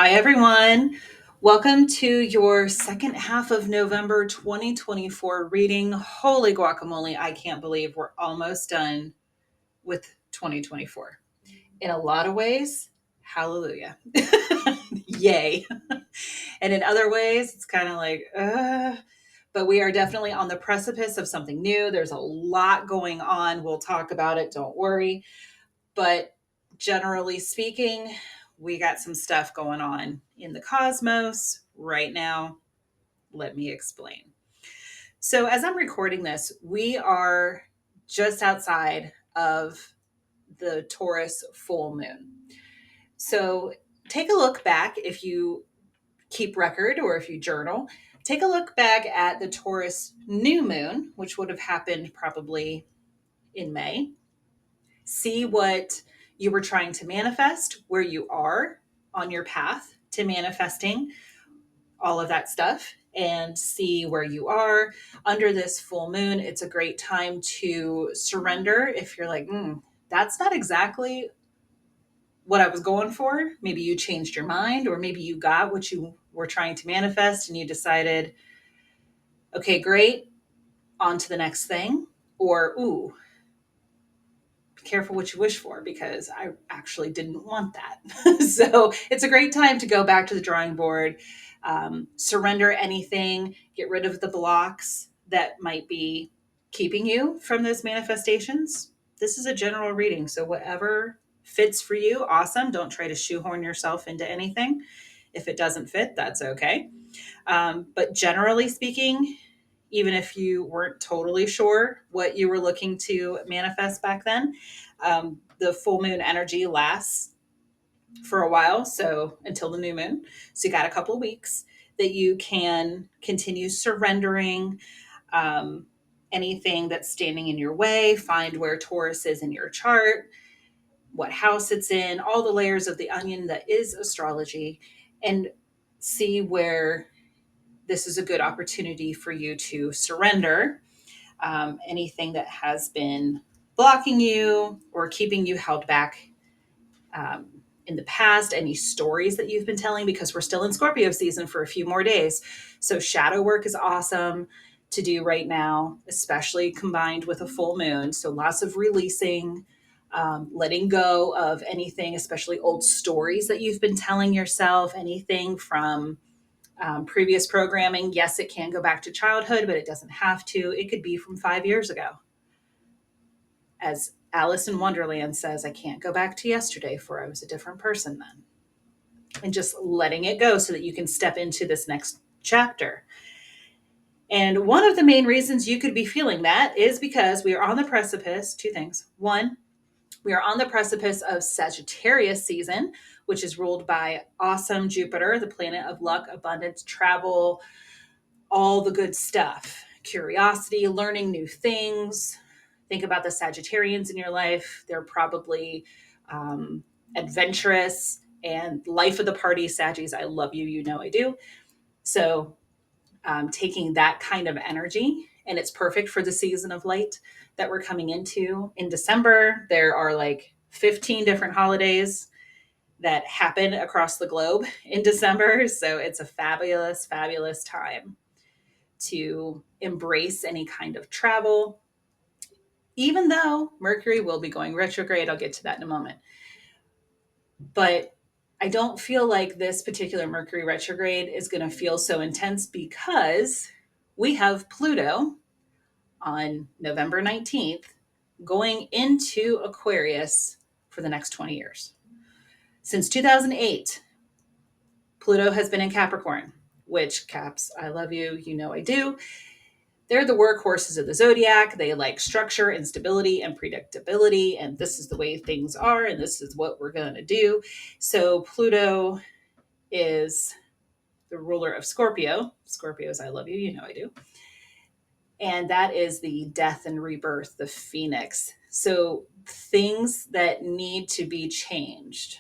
Hi, everyone. Welcome to your second half of November 2024 reading. Holy guacamole, I can't believe we're almost done with 2024. In a lot of ways, hallelujah. Yay. And in other ways, it's kind of like, but we are definitely on the precipice of something new. There's a lot going on. We'll talk about it, don't worry. But generally speaking, we got some stuff going on in the cosmos right now. Let me explain. So, as I'm recording this, we are just outside of the Taurus full moon. So, take a look back if you keep record or if you journal. Take a look back at the Taurus new moon, which would have happened probably in May. See what you were trying to manifest, where you are on your path to manifesting all of that stuff, and see where you are under this full moon. It's a great time to surrender if you're like, that's not exactly what I was going for. Maybe you changed your mind, or maybe you got what you were trying to manifest and you decided, okay, great, on to the next thing. Or, ooh, be careful what you wish for because I actually didn't want that. So it's a great time to go back to the drawing board, surrender anything, get rid of the blocks that might be keeping you from those manifestations. This is a general reading, so whatever fits for you, awesome. Don't try to shoehorn yourself into anything. If it doesn't fit, that's okay. But generally speaking, even if you weren't totally sure what you were looking to manifest back then, the full moon energy lasts for a while, so until the new moon. So you got a couple of weeks that you can continue surrendering anything that's standing in your way, find where Taurus is in your chart, what house it's in, all the layers of the onion that is astrology, and see where this is a good opportunity for you to surrender anything that has been blocking you or keeping you held back um, in the past, any stories that you've been telling, because we're still in Scorpio season for a few more days. So shadow work is awesome to do right now, especially combined with a full moon. So lots of releasing, letting go of anything, especially old stories that you've been telling yourself, anything from previous programming. Yes, it can go back to childhood, but it doesn't have to. It could be from 5 years ago. As Alice in Wonderland says, I can't go back to yesterday, for I was a different person then. And just letting it go so that you can step into this next chapter. And one of the main reasons you could be feeling that is because we are on the precipice. Two things. One, we are on the precipice of Sagittarius season, which is ruled by awesome Jupiter, the planet of luck, abundance, travel, all the good stuff, curiosity, learning new things. Think about the Sagittarians in your life. They're probably adventurous and life of the party. Saggies, I love you. You know I do. So taking that kind of energy, and it's perfect for the season of light that we're coming into in December. There are like 15 different holidays that happen across the globe in December. So it's a fabulous, fabulous time to embrace any kind of travel, even though Mercury will be going retrograde. I'll get to that in a moment. But I don't feel like this particular Mercury retrograde is going to feel so intense because we have Pluto on November 19th going into Aquarius for the next 20 years. Since 2008, Pluto has been in Capricorn, which Caps, I love you, you know I do. They're the workhorses of the zodiac. They like structure and stability and predictability. And this is the way things are. And this is what we're going to do. So Pluto is the ruler of Scorpio. Scorpios, I love you. You know I do. And that is the death and rebirth, the phoenix. So things that need to be changed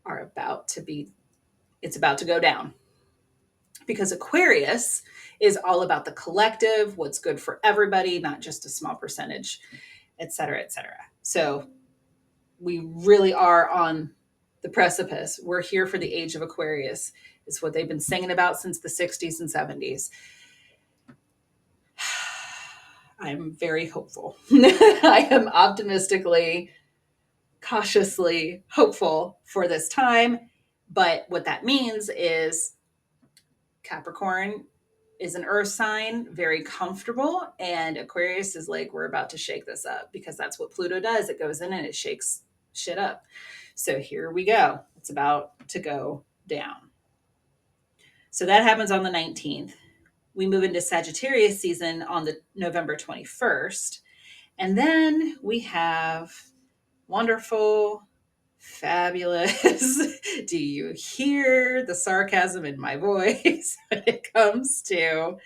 are it's about to go down. Because Aquarius is all about the collective, what's good for everybody, not just a small percentage, et cetera, et cetera. So we really are on the precipice. We're here for the age of Aquarius. It's what they've been singing about since the 60s and 70s. I'm very hopeful. I am optimistically, cautiously hopeful for this time. But what that means is Capricorn is an earth sign, very comfortable. And Aquarius is like, we're about to shake this up, because that's what Pluto does. It goes in and it shakes shit up. So here we go. It's about to go down. So that happens on the 19th. We move into Sagittarius season on the November 21st. And then we have wonderful, fabulous. Do you hear the sarcasm in my voice when it comes to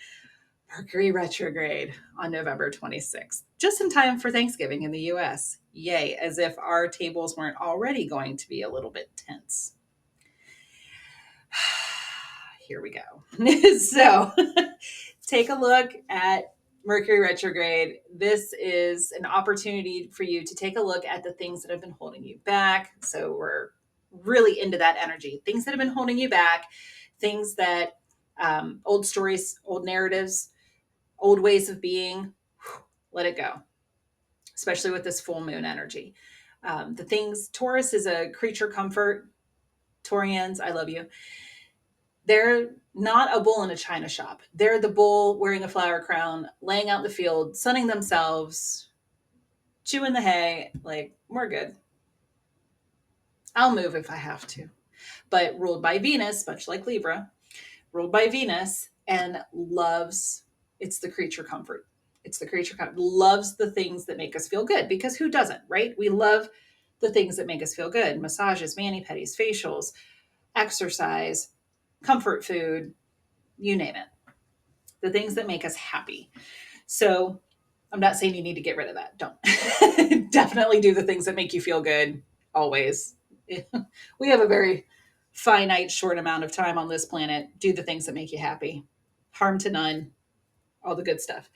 Mercury retrograde on November 26th? Just in time for Thanksgiving in the US. Yay, as if our tables weren't already going to be a little bit tense. Here we go. So take a look at Mercury retrograde. This is an opportunity for you to take a look at the things that have been holding you back. So we're really into that energy. Things that have been holding you back, things that old stories, old narratives, old ways of being, let it go, especially with this full moon energy. The things, Taurus is a creature comfort. Taurians, I love you. They're not a bull in a china shop. They're the bull wearing a flower crown, laying out in the field, sunning themselves, chewing the hay. Like, we're good. I'll move if I have to. But ruled by Venus, much like Libra, ruled by Venus, and loves, it's the creature comfort. It's the creature comfort. Loves the things that make us feel good, because who doesn't, right? We love the things that make us feel good. Massages, mani-pedis, facials, exercise, comfort food, you name it. The things that make us happy. So I'm not saying you need to get rid of that. Don't. Definitely do the things that make you feel good, always. We have a very finite, short amount of time on this planet. Do the things that make you happy. Harm to none. All the good stuff.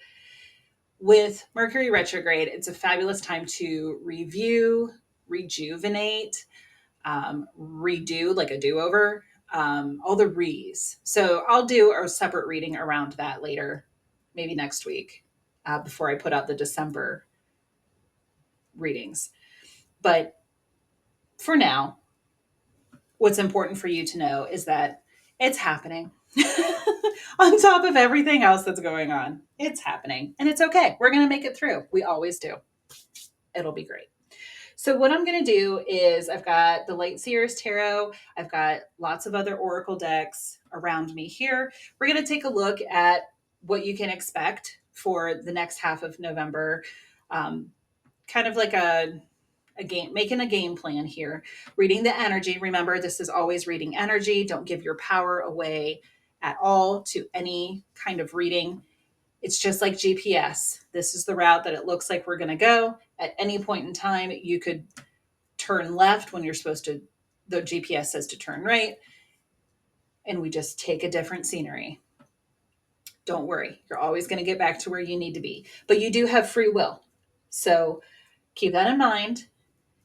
With Mercury retrograde, it's a fabulous time to review, rejuvenate, redo, like a do-over, all the re's. So I'll do a separate reading around that later, maybe next week, before I put out the December readings. But for now, what's important for you to know is that it's happening. On top of everything else that's going on, it's happening. And it's okay. We're going to make it through. We always do. It'll be great. So what I'm going to do is I've got the Light-Seer's Tarot. I've got lots of other Oracle decks around me here. We're going to take a look at what you can expect for the next half of November. Kind of like a game, making a game plan here. Reading the energy. Remember, this is always reading energy. Don't give your power away at all to any kind of reading. It's just like GPS. This is the route that it looks like we're going to go. At any point in time, you could turn left when you're supposed to, the GPS says to turn right. And we just take a different scenery. Don't worry. You're always going to get back to where you need to be. But you do have free will. So keep that in mind,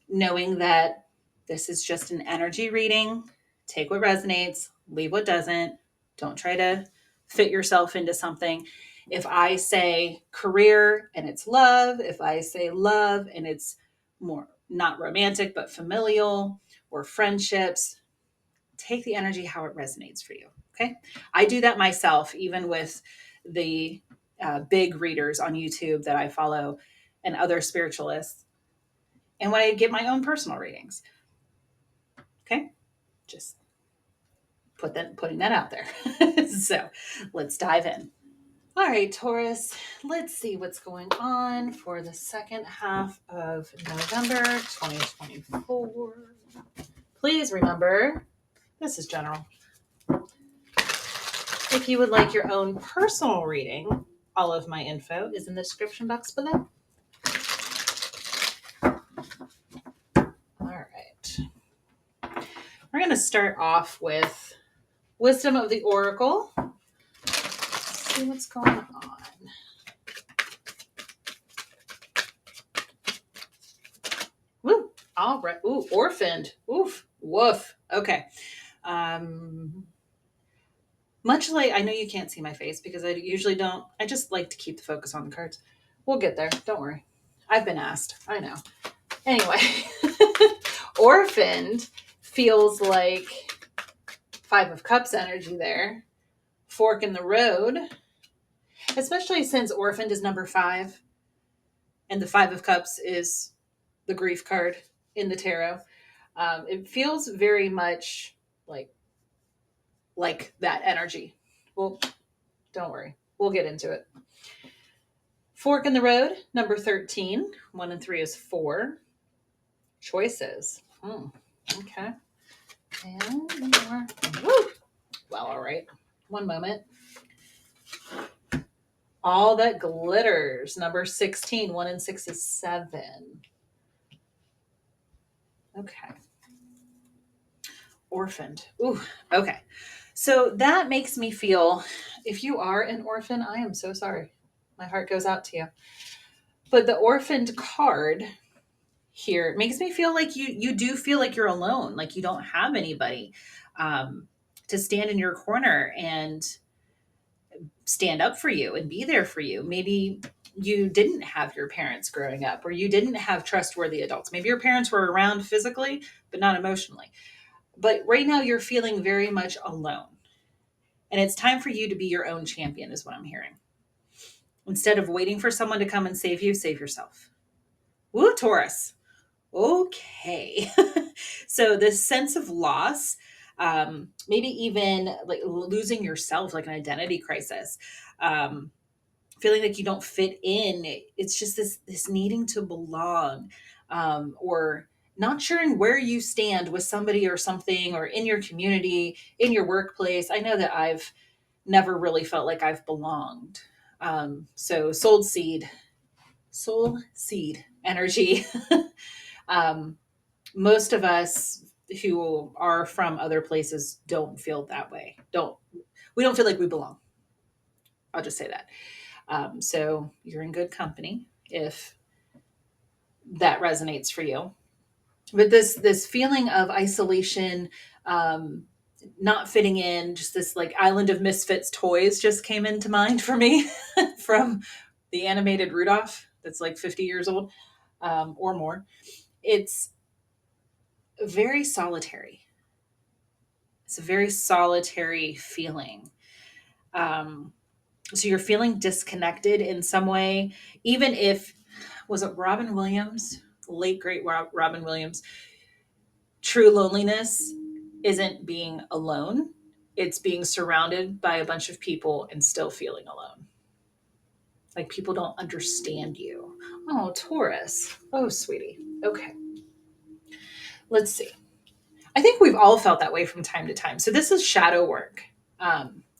knowing that this is just an energy reading. Take what resonates, leave what doesn't. Don't try to fit yourself into something. If I say career and it's love, if I say love and it's more not romantic, but familial or friendships, take the energy how it resonates for you. Okay. I do that myself, even with the big readers on YouTube that I follow and other spiritualists. And when I get my own personal readings. Okay. Just putting that out there. So let's dive in. All right, Taurus, let's see what's going on for the second half of November 2024. Please remember, this is general. If you would like your own personal reading, all of my info is in the description box below. All right. We're going to start off with Wisdom of the Oracle. Let's see what's going on. Woo! All right. Ooh, orphaned. Oof. Woof. Okay. Um, much like, I know you can't see my face because I usually don't. I just like to keep the focus on the cards. We'll get there. Don't worry. I've been asked. I know. Anyway, orphaned feels like Five of Cups energy there. Fork in the road, especially since orphaned is number 5 and the Five of Cups is the grief card in the tarot. It feels very much like that energy. Well, don't worry. We'll get into it. Fork in the road, number 13. 1 and 3 is 4. Choices. Okay. And more. Woo! Well, all right. One moment. All that glitters. Number 16. 1 and 6 is 7. Okay. Orphaned. Ooh, okay. So that makes me feel, if you are an orphan, I am so sorry. My heart goes out to you. But the orphaned card here makes me feel like you do feel like you're alone, like you don't have anybody to stand in your corner and stand up for you and be there for you. Maybe you didn't have your parents growing up, or you didn't have trustworthy adults. Maybe your parents were around physically, but not emotionally. But right now you're feeling very much alone. And it's time for you to be your own champion, is what I'm hearing. Instead of waiting for someone to come and save you, save yourself. Woo, Taurus. Okay. So this sense of loss, maybe even like losing yourself, like an identity crisis, feeling like you don't fit in. It's just this needing to belong, or not sure where you stand with somebody or something, or in your community, in your workplace. I know that I've never really felt like I've belonged. So soul seed energy. um, Most of us who are from other places don't feel that way. We don't feel like we belong. I'll just say that. So you're in good company if that resonates for you. But this feeling of isolation, um, not fitting in, just this like island of misfits toys just came into mind for me from the animated Rudolph that's like 50 years old, or more. It's very solitary. It's a very solitary feeling. Um, so you're feeling disconnected in some way, even if, was it Robin Williams, late great Robin Williams? True loneliness isn't being alone, it's being surrounded by a bunch of people and still feeling alone. Like people don't understand you. Oh, Taurus. Oh, sweetie. Okay. Let's see. I think we've all felt that way from time to time. So this is shadow work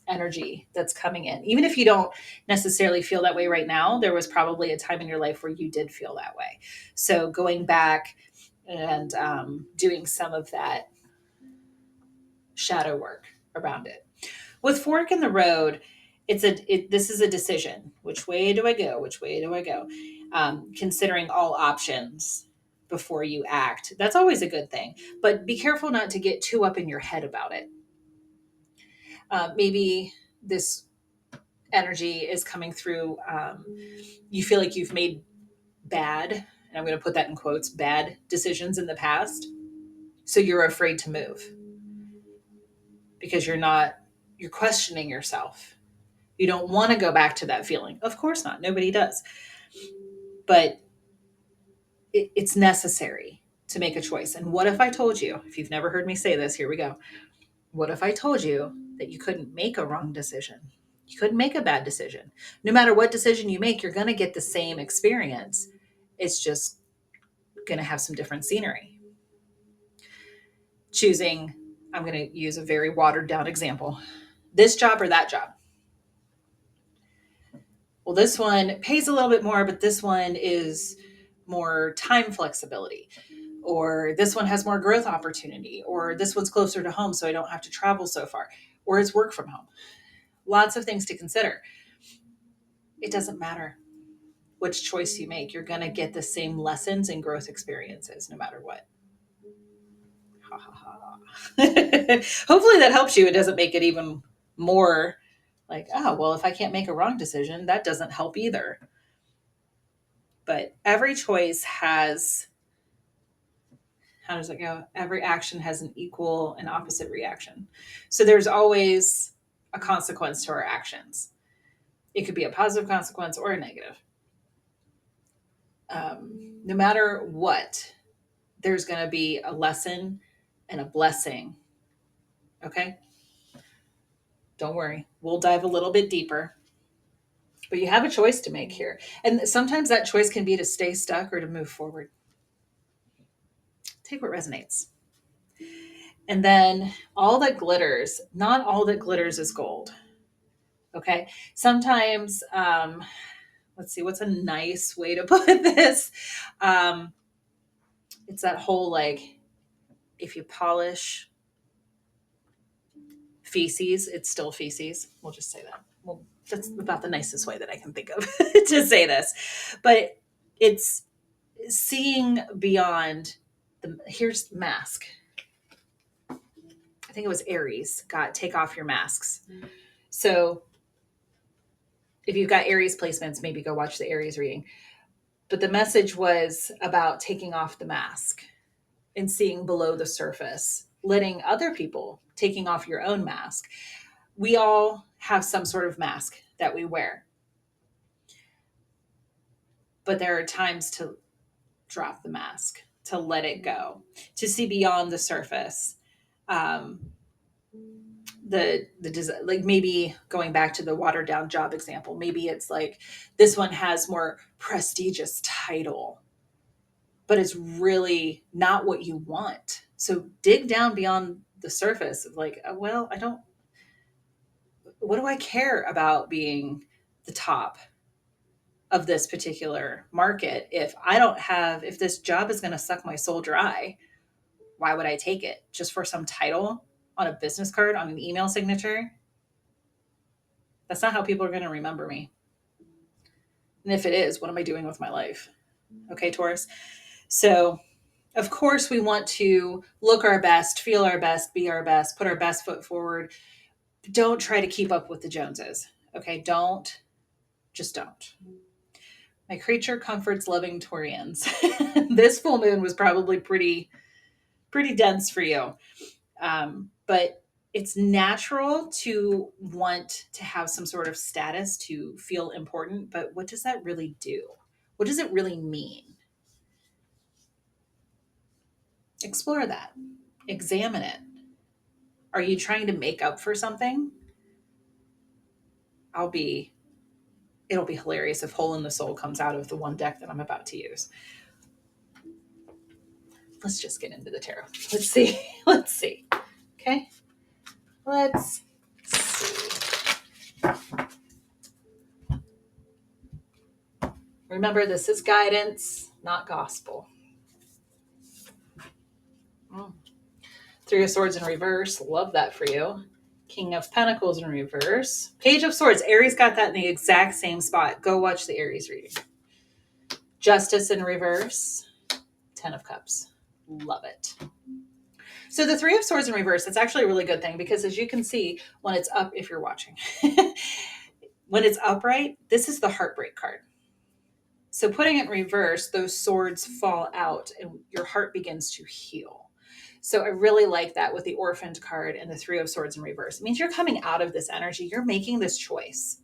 energy that's coming in. Even if you don't necessarily feel that way right now, there was probably a time in your life where you did feel that way. So going back and doing some of that shadow work around it. With fork in the road, this is a decision. Which way do I go? Which way do I go? Considering all options before you act. That's always a good thing. But be careful not to get too up in your head about it. Maybe this energy is coming through. You feel like you've made bad, and I'm going to put that in quotes, bad decisions in the past. So you're afraid to move because you're questioning yourself. You don't want to go back to that feeling. Of course not. Nobody does. But it's necessary to make a choice. And what if I told you, if you've never heard me say this, here we go. What if I told you that you couldn't make a wrong decision? You couldn't make a bad decision. No matter what decision you make, you're going to get the same experience. It's just going to have some different scenery. Choosing, I'm going to use a very watered down example, this job or that job. Well, this one pays a little bit more, but this one is more time flexibility, or this one has more growth opportunity, or this one's closer to home so I don't have to travel so far, or it's work from home. Lots of things to consider. It doesn't matter which choice you make. You're going to get the same lessons and growth experiences no matter what. Ha ha ha. Hopefully that helps you. It doesn't make it even more like, oh, well, if I can't make a wrong decision, that doesn't help either. But every choice has, how does it go? Every action has an equal and opposite reaction. So there's always a consequence to our actions. It could be a positive consequence or a negative. No matter what, there's going to be a lesson and a blessing. Okay? Don't worry. We'll dive a little bit deeper. But you have a choice to make here. And sometimes that choice can be to stay stuck or to move forward. Take what resonates. And then all that glitters, not all that glitters is gold. Okay? Sometimes, let's see, what's a nice way to put this? It's that whole like, if you polish feces, it's still feces. We'll just say that. Well, that's about the nicest way that I can think of to say this. But it's seeing beyond here's the mask. I think it was Aries got take off your masks. So if you've got Aries placements, maybe go watch the Aries reading. But the message was about taking off the mask and seeing below the surface, letting other people taking off your own mask. We all have some sort of mask that we wear. But there are times to drop the mask, to let it go, to see beyond the surface. Like maybe going back to the watered down job example, maybe it's like this one has more prestigious title, but it's really not what you want. So dig down beyond the surface of like, well, what do I care about being the top of this particular market if this job is going to suck my soul dry? Why would I take it? Just for some title on a business card, on an email signature? That's not how people are going to remember me. And if it is, what am I doing with my life? Okay, Taurus. So, of course, we want to look our best, feel our best, be our best, put our best foot forward. Don't try to keep up with the Joneses. Okay, just don't. My creature comforts loving Taurians. This full moon was probably pretty dense for you. But it's natural to want to have some sort of status, to feel important. But what does that really do? What does it really mean? Explore that. Examine it. Are you trying to make up for something? It'll be hilarious if Hole in the Soul comes out of the one deck that I'm about to use. Let's just get into the tarot. Let's see. Okay. Let's see. Remember, this is guidance, not gospel. Three of Swords in reverse. Love that for you. King of Pentacles in reverse. Page of Swords. Aries got that in the exact same spot. Go watch the Aries reading. Justice in reverse. 10 of Cups. Love it. So the Three of Swords in reverse, that's actually a really good thing because as you can see, when it's up, if you're watching, when it's upright, this is the heartbreak card. So putting it in reverse, those swords fall out and your heart begins to heal. So I really like that with the Orphaned card and the Three of Swords in reverse. It means you're coming out of this energy. You're making this choice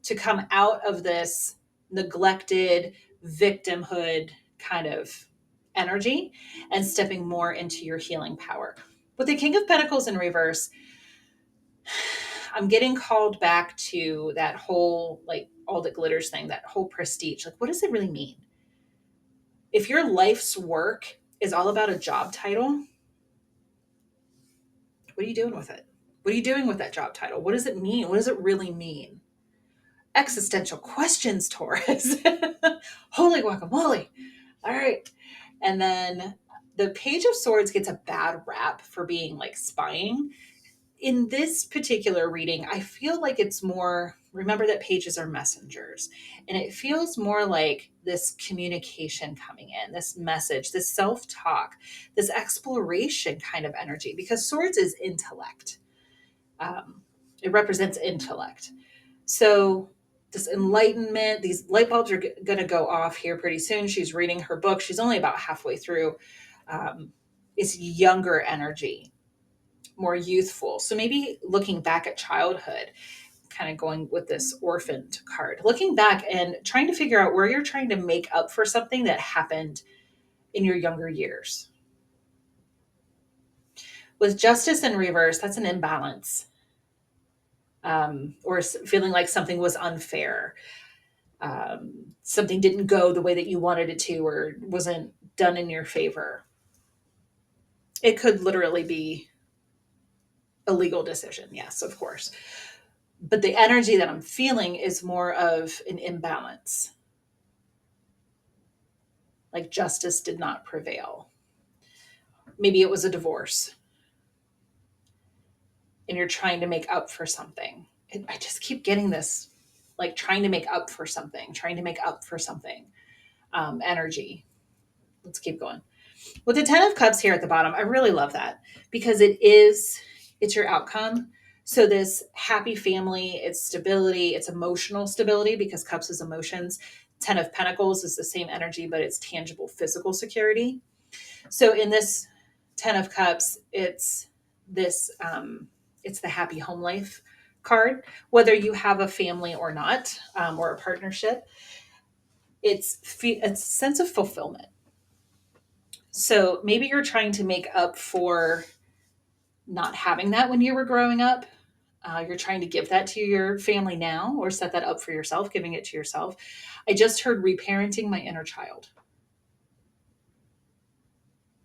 to come out of this neglected victimhood kind of energy and stepping more into your healing power. With the King of Pentacles in reverse, I'm getting called back to that whole, like, all that glitters thing, that whole prestige. Like, what does it really mean? If your life's work is all about a job title, what are you doing with it? What are you doing with that job title? What does it mean? What does it really mean? Existential questions, Taurus. Holy guacamole. All right. And then the Page of Swords gets a bad rap for being like spying. In this particular reading, I feel like it's more Remember that pages are messengers. And it feels more like this communication coming in, this message, this self talk, this exploration kind of energy, because swords is intellect. It represents intellect. So, this enlightenment, these light bulbs are going to go off here pretty soon. She's reading her book. She's only about halfway through. It's younger energy, more youthful. So, maybe looking back at childhood, kind of going with this orphaned card, looking back and trying to figure out where you're trying to make up for something that happened in your younger years. With justice in reverse, that's an imbalance, or feeling like something was unfair. Something didn't go the way that you wanted it to, or wasn't done in your favor. It could literally be a legal decision. Yes, of course. But the energy that I'm feeling is more of an imbalance. Like justice did not prevail. Maybe it was a divorce and you're trying to make up for something. I just keep getting this, like trying to make up for something, trying to make up for something, energy. Let's keep going. With the 10 of Cups here at the bottom, I really love that because it's your outcome. So this happy family, it's stability, it's emotional stability because Cups is emotions. 10 of Pentacles is the same energy, but it's tangible physical security. So in this 10 of Cups, it's this, it's the happy home life card, whether you have a family or not, or a partnership. It's a sense of fulfillment. So maybe you're trying to make up for not having that when you were growing up. You're trying to give that to your family now or set that up for yourself, giving it to yourself. I just heard reparenting my inner child.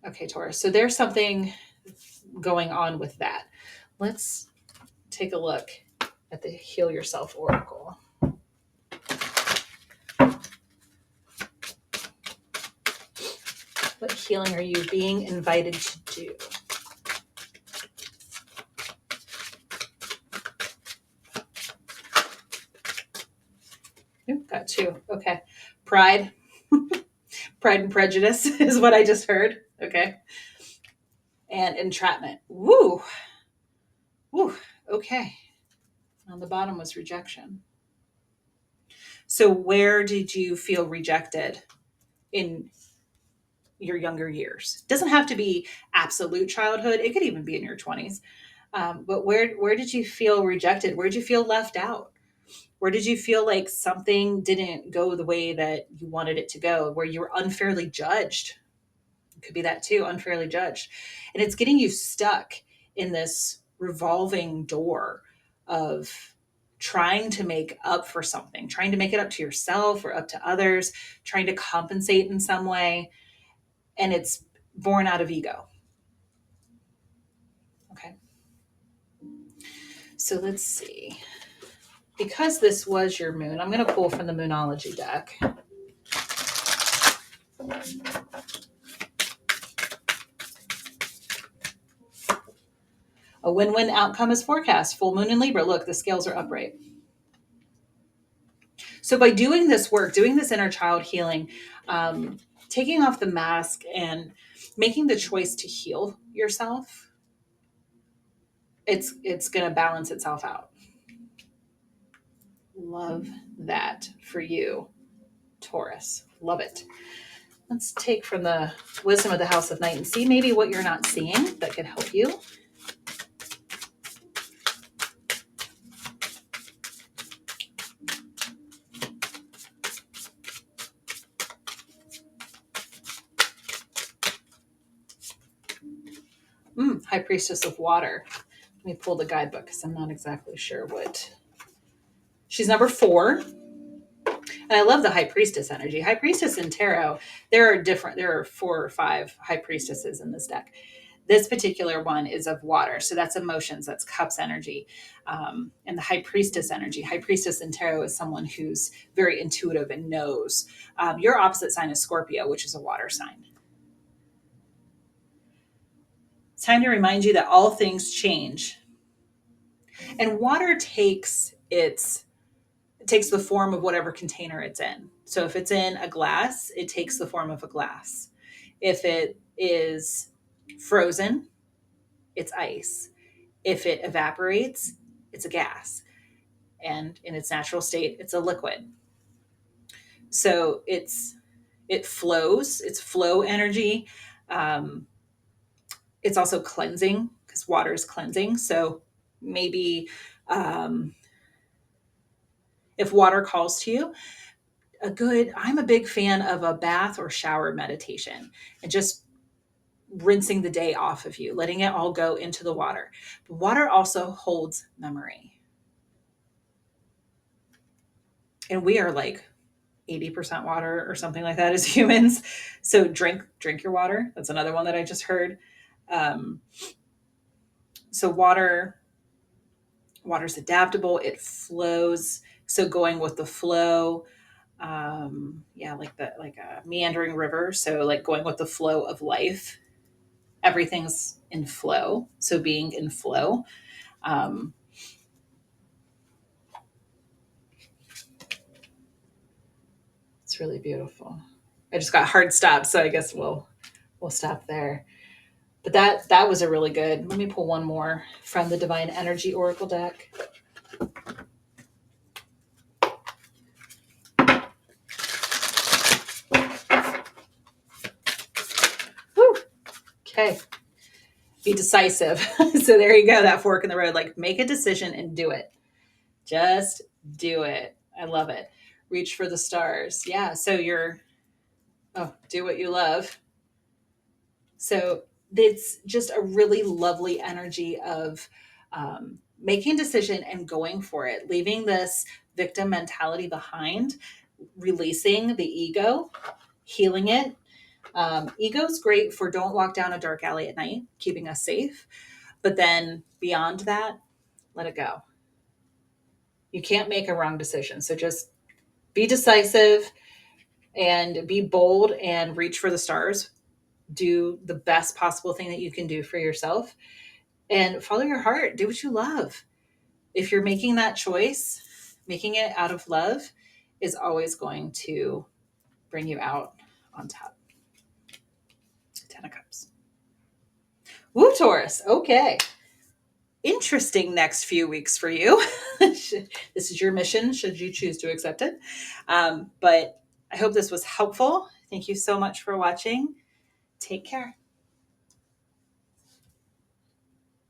Okay, Taurus. So there's something going on with that. Let's take a look at the Heal Yourself Oracle. What healing are you being invited to do? Ooh, got two. Okay. Pride. Pride and Prejudice is what I just heard. Okay. And entrapment. Woo. Woo. Okay. On the bottom was rejection. So where did you feel rejected in your younger years? It doesn't have to be absolute childhood. It could even be in your 20s. But where did you feel rejected? Where did you feel left out? Where did you feel like something didn't go the way that you wanted it to go? Where you were unfairly judged? It could be that too, unfairly judged. And it's getting you stuck in this revolving door of trying to make up for something, trying to make it up to yourself or up to others, trying to compensate in some way. And it's born out of ego. Okay. So let's see. Because this was your moon, I'm going to pull from the Moonology deck. A win-win outcome is forecast. Full moon in Libra. Look, the scales are upright. So by doing this work, doing this inner child healing, taking off the mask and making the choice to heal yourself, it's going to balance itself out. Love that for you, Taurus. Love it. Let's take from the wisdom of the House of Night and see maybe what you're not seeing that could help you. High Priestess of Water. Let me pull the guidebook because I'm not exactly sure what. She's number 4. And I love the High Priestess energy. High Priestess in Tarot, there are 4 or 5 High Priestesses in this deck. This particular one is of water. So that's emotions, that's cups energy. And the High Priestess energy. High Priestess in Tarot is someone who's very intuitive and knows. Your opposite sign is Scorpio, which is a water sign. It's time to remind you that all things change. And water takes its takes the form of whatever container it's in. So if it's in a glass, it takes the form of a glass. If it is frozen, it's ice. If it evaporates, it's a gas. And in its natural state, it's a liquid. So it flows, it's flow energy. It's also cleansing because water is cleansing. So maybe if water calls to you, I'm a big fan of a bath or shower meditation and just rinsing the day off of you, letting it all go into the water. But water also holds memory. And we are like 80% water or something like that as humans. So drink your water. That's another one that I just heard. Um, so water's adaptable. It flows. So going with the flow, like a meandering river. So like going with the flow of life, everything's in flow. So being in flow. Um, it's really beautiful. I just got hard stops, so I guess we'll stop there. But that was a really good. Let me pull one more from the Divine Energy Oracle deck. Woo. Okay. Be decisive. So there you go, that fork in the road. Like make a decision and do it. Just do it. I love it. Reach for the stars. Yeah. So do what you love. So it's just a really lovely energy of making a decision and going for it, leaving this victim mentality behind, releasing the ego, healing it. Ego's great for don't walk down a dark alley at night, keeping us safe. But then beyond that, let it go. You can't make a wrong decision. So just be decisive and be bold and reach for the stars. Do the best possible thing that you can do for yourself and follow your heart. Do what you love. If you're making that choice, making it out of love is always going to bring you out on top. 10 of Cups. Woo, Taurus. Okay. Interesting next few weeks for you. This is your mission, should you choose to accept it. But I hope this was helpful. Thank you so much for watching. Take care.